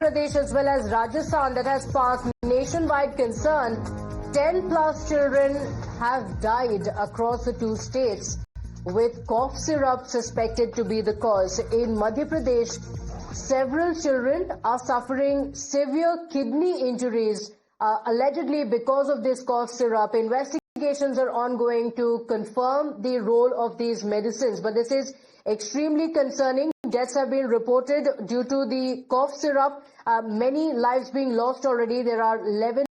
Pradesh as well as Rajasthan that has sparked nationwide concern. 10 plus children have died across the two states, with cough syrup suspected to be the cause. In Madhya Pradesh, several children are suffering severe kidney injuries, allegedly because of this cough syrup. Investigations are ongoing to confirm the role of these medicines, but this is extremely concerning. Deaths have been reported due to the cough syrup. Many lives being lost already. There are 11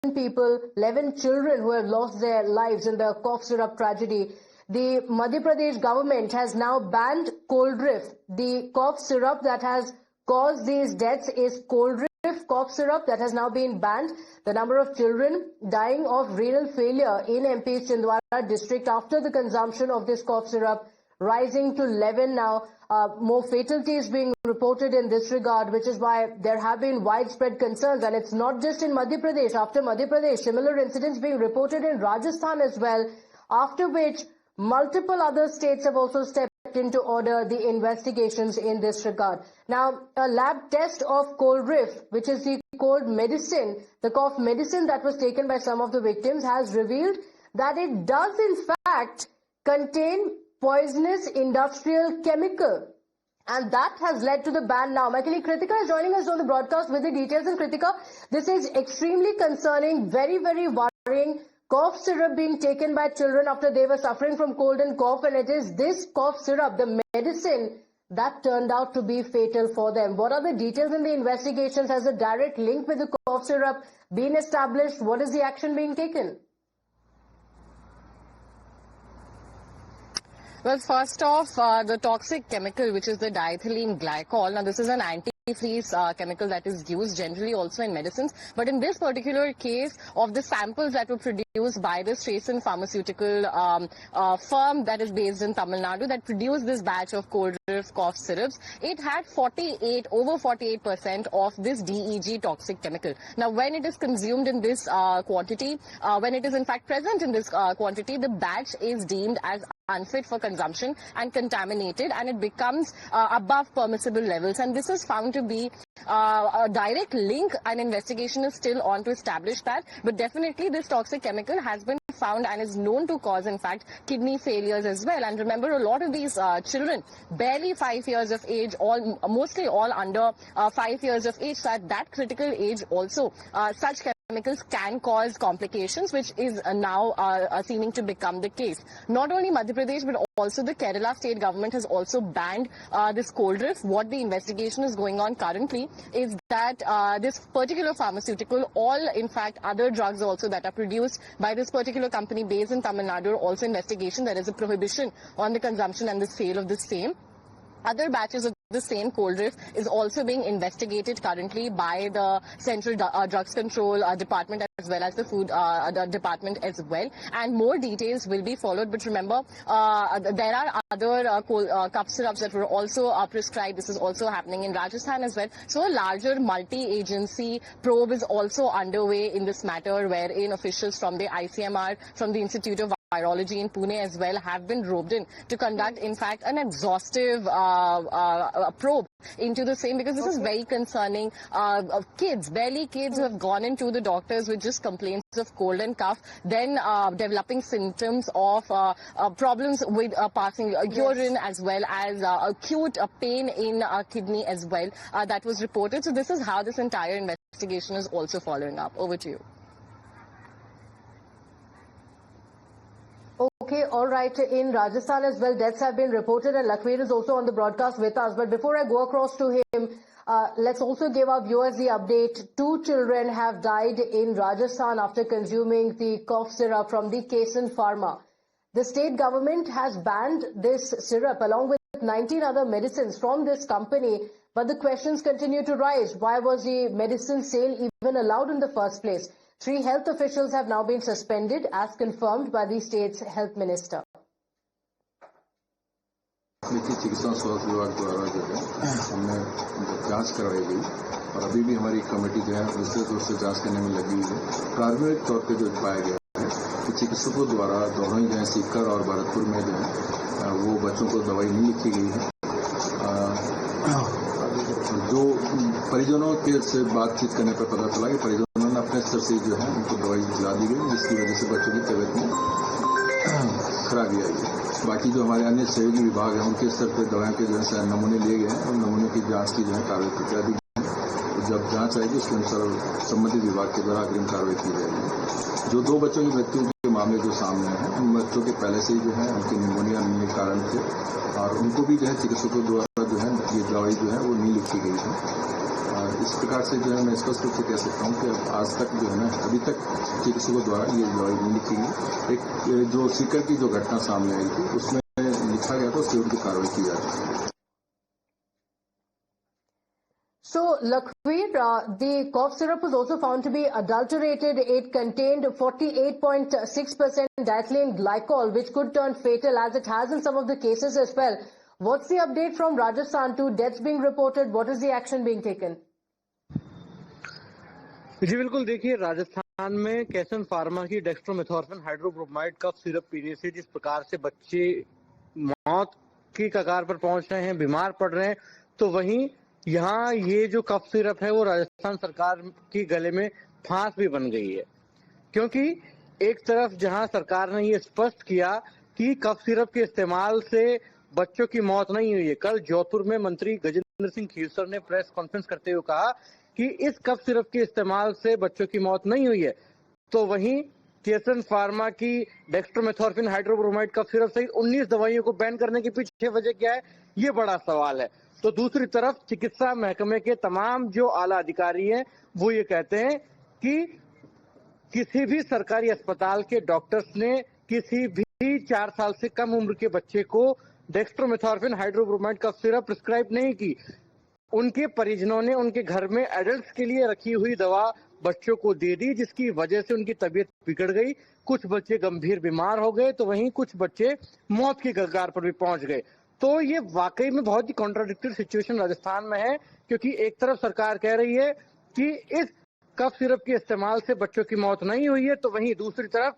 children who have lost their lives in the cough syrup tragedy. The Madhya Pradesh government has now banned Coldriff. The cough syrup that has caused these deaths is Coldriff cough syrup that has now been banned. The number of children dying of renal failure in MP's Chhindwara district after the consumption of this cough syrup rising to 11 now. More fatalities being reported in this regard, which is why there have been widespread concerns. And it's not just in Madhya Pradesh. After Madhya Pradesh, similar incidents being reported in Rajasthan as well, after which multiple other states have also stepped into order the investigations in this regard. Now, a lab test of Coldriff, which is the cold medicine, the cough medicine that was taken by some of the victims, has revealed that it does in fact contain poisonous industrial chemical, and that has led to the ban now. My colleague Kritika is joining us on the broadcast with the details. And Kritika, this is extremely concerning, very, very worrying. Cough syrup being taken by children after they were suffering from cold and cough, and it is this cough syrup, the medicine, that turned out to be fatal for them. What are the details in the investigations? Has a direct link with the cough syrup been established? What is the action being taken? Well, first off, the toxic chemical, which is the diethylene glycol. Now, this is an antifreeze chemical that is used generally also in medicines. But in this particular case of the samples that were produced by the Strassen pharmaceutical firm that is based in Tamil Nadu that produced this batch of Coldriff cough syrups, it had over 48% of this DEG toxic chemical. Now, when it is consumed in this quantity, when it is in fact present in this quantity, the batch is deemed as unfit for consumption and contaminated, and it becomes above permissible levels. And this is found to be a direct link. An investigation is still on to establish that, but definitely this toxic chemical has been found and is known to cause, in fact, kidney failures as well. And remember, a lot of these children, barely 5 years of age, mostly all under 5 years of age, so at that critical age also, such chemicals can cause complications, which is now seeming to become the case. Not only Madhya Pradesh, but also the Kerala state government has also banned this Coldriff. What the investigation is going on currently is that this particular pharmaceutical, in fact, other drugs also that are produced by this particular company based in Tamil Nadu, are also investigation. There is a prohibition on the consumption and the sale of the same. Other batches of the same Coldriff is also being investigated currently by the Central Drugs Control Department as well as the Food Department as well. And more details will be followed. But remember, there are other cough syrups that were also prescribed. This is also happening in Rajasthan as well. So a larger multi-agency probe is also underway in this matter, wherein officials from the ICMR, from the Institute of Virology in Pune as well, have been roped in to conduct, in fact, an exhaustive probe into the same, because this is very concerning. Kids who have gone into the doctors with just complaints of cold and cough, then developing symptoms of problems with passing urine, as well as acute pain in kidney as well, that was reported. So this is how this entire investigation is also following up. Over to you. Okay, all right. In Rajasthan as well, deaths have been reported, and Lakhvir is also on the broadcast with us. But before I go across to him, let's also give our viewers the update. 2 children have died in Rajasthan after consuming the cough syrup from the Kaisen Pharma. The state government has banned this syrup along with 19 other medicines from this company. But the questions continue to rise. Why was the medicine sale even allowed in the first place? 3 health officials have now been suspended, as confirmed by the state's health minister. चिकित्सा स्वास्थ्य विभाग द्वारा जो है हमने जांच करवाई गई, और अभी भी हमारी कमेटी जो है विस्तृत रूप से जांच करने में लगी हुई है। प्रारंभिक तौर पे जो पाया गया है कि चिकित्सकों द्वारा दोनों ही जो है सीकर और भरतपुर में जो है वो बच्चों को दवाई नहीं लिखी गई है। जो परिजनों के से बातचीत करने पर पता चला कि परिजनों ने अपने स्तर से जो है उनको दवाई दिला दी गई, जिसकी वजह से बच्चों की तबीयत में खराबी आई है। बाकी जो हमारे अन्य सहयोगी विभाग हैं उनके स्तर पर दवाओं के जो है नमूने लिए गए हैं और नमूनों की जांच की जो है कार्रवाई प्रक्रिया दी गई है। जब जांच आएगी उसके अनुसार संबंधित विभाग के द्वारा अग्रिम कार्रवाई की जाएगी। जो 2 बच्चों की मृत्यु के मामले जो सामने हैं, उन बच्चों के पहले से ही जो है उनके निमोनिया मिलने के कारण थे और उनको भी जो है चिकित्सकों द्वारा जो है ये दवाई जो है वो नहीं लिखी गई है। इस प्रकार से जो है मैं स्पष्ट रूप से कह सकता हूँ कि आज तक जो है ना अभी तक चिकित्सकों द्वारा ये दवाई नहीं लिखी गई। एक जो सीकर की जो घटना सामने आई थी उसमें लिखा गया था, उसके विरुद्ध कार्रवाई की जा रही है। So, Lakhvir, the cough syrup was also found to be adulterated. It contained 48.6% diethylene glycol, which could turn fatal, as it has in some of the cases as well. What's the update from Rajasthan? 2 deaths being reported. What is the action being taken? जी बिल्कुल, देखिए राजस्थान में कैसन pharma की डेक्स्ट्रोमेथॉर्फिन hydrobromide cough syrup पीने से जिस प्रकार से बच्चे मौत की कगार पर पहुंच रहे हैं, बीमार पड़ रहे हैं, तो वहीं यहाँ ये जो कफ सिरप है वो राजस्थान सरकार की गले में फांस भी बन गई है। क्योंकि एक तरफ जहां सरकार ने ये स्पष्ट किया कि कफ सिरप के इस्तेमाल से बच्चों की मौत नहीं हुई है। कल जोधपुर में मंत्री गजेंद्र सिंह खीरसर ने प्रेस कॉन्फ्रेंस करते हुए कहा कि इस कफ सिरप के इस्तेमाल से बच्चों की मौत नहीं हुई है। तो वहीं केसन फार्मा की डेक्स्ट्रोमेथॉर्फिन हाइड्रोब्रोमाइड कफ सिरप सहित 19 दवाइयों को बैन करने के पीछे वजह क्या है, ये बड़ा सवाल है। तो दूसरी तरफ चिकित्सा महकमे के तमाम जो आला अधिकारी हैं वो ये कहते हैं कि किसी भी सरकारी अस्पताल के डॉक्टर्स ने किसी भी 4 साल से कम उम्र के बच्चे को डेक्स्ट्रोमेथॉर्फिन हाइड्रोब्रोमाइड कफ सिरप प्रिस्क्राइब नहीं की। उनके परिजनों ने उनके घर में एडल्ट्स के लिए रखी हुई दवा बच्चों को दे दी, जिसकी वजह से उनकी तबीयत बिगड़ गई। कुछ बच्चे गंभीर बीमार हो गए तो वहीं कुछ बच्चे मौत की कगार पर भी पहुंच गए। तो ये वाकई में बहुत ही कॉन्ट्राडिक्टरी सिचुएशन राजस्थान में है, क्योंकि एक तरफ सरकार कह रही है कि इस कफ सिरप के इस्तेमाल से बच्चों की मौत नहीं हुई है, तो वहीं दूसरी तरफ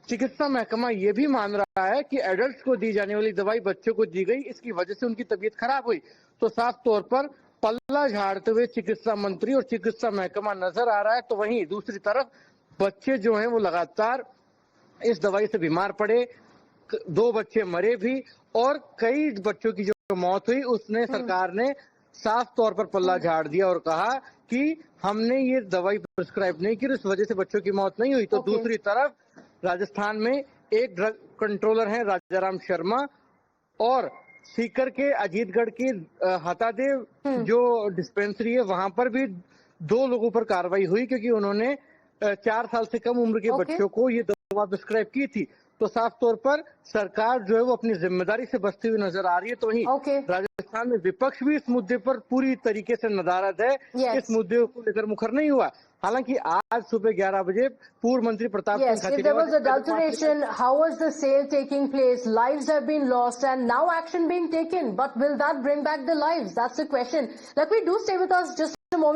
चिकित्सा महकमा ये भी मान रहा है कि एडल्ट्स को दी जाने वाली दवाई बच्चों को दी गई, इसकी वजह से उनकी तबीयत खराब हुई। तो साफ तौर पर पल्ला झाड़ते हुए चिकित्सा मंत्री और चिकित्सा महकमा नजर आ रहा है। तो वहीं दूसरी तरफ बच्चे जो हैं वो लगातार इस दवाई से बीमार पड़े, 2 बच्चे मरे भी और कई बच्चों की जो मौत हुई उसने सरकार ने साफ तौर पर पल्ला झाड़ दिया और कहा कि हमने ये दवाई प्रिस्क्राइब नहीं की, इस वजह से बच्चों की मौत नहीं हुई। तो दूसरी तरफ राजस्थान में एक ड्रग कंट्रोलर हैं राजाराम शर्मा और सीकर के अजीतगढ़ की हतादेव जो डिस्पेंसरी है वहां पर भी 2 लोगों पर कार्रवाई हुई, क्योंकि उन्होंने 4 साल से कम उम्र के बच्चों को ये दवा प्रिस्क्राइब की थी। तो साफ तौर पर सरकार जो है वो अपनी जिम्मेदारी से बचती हुई नजर आ रही है। तो वहीं राजस्थान में विपक्ष भी इस मुद्दे पर पूरी तरीके से नदारद है, इस मुद्दे को लेकर मुखर नहीं हुआ। हालांकि आज सुबह 11 बजे पूर्व मंत्री Pratap Singh Yes, if there was adulteration, how was the sale taking place? Lives have been lost and now action being taken. But will that bring back the lives? That's the question. Let me do stay with us just a moment.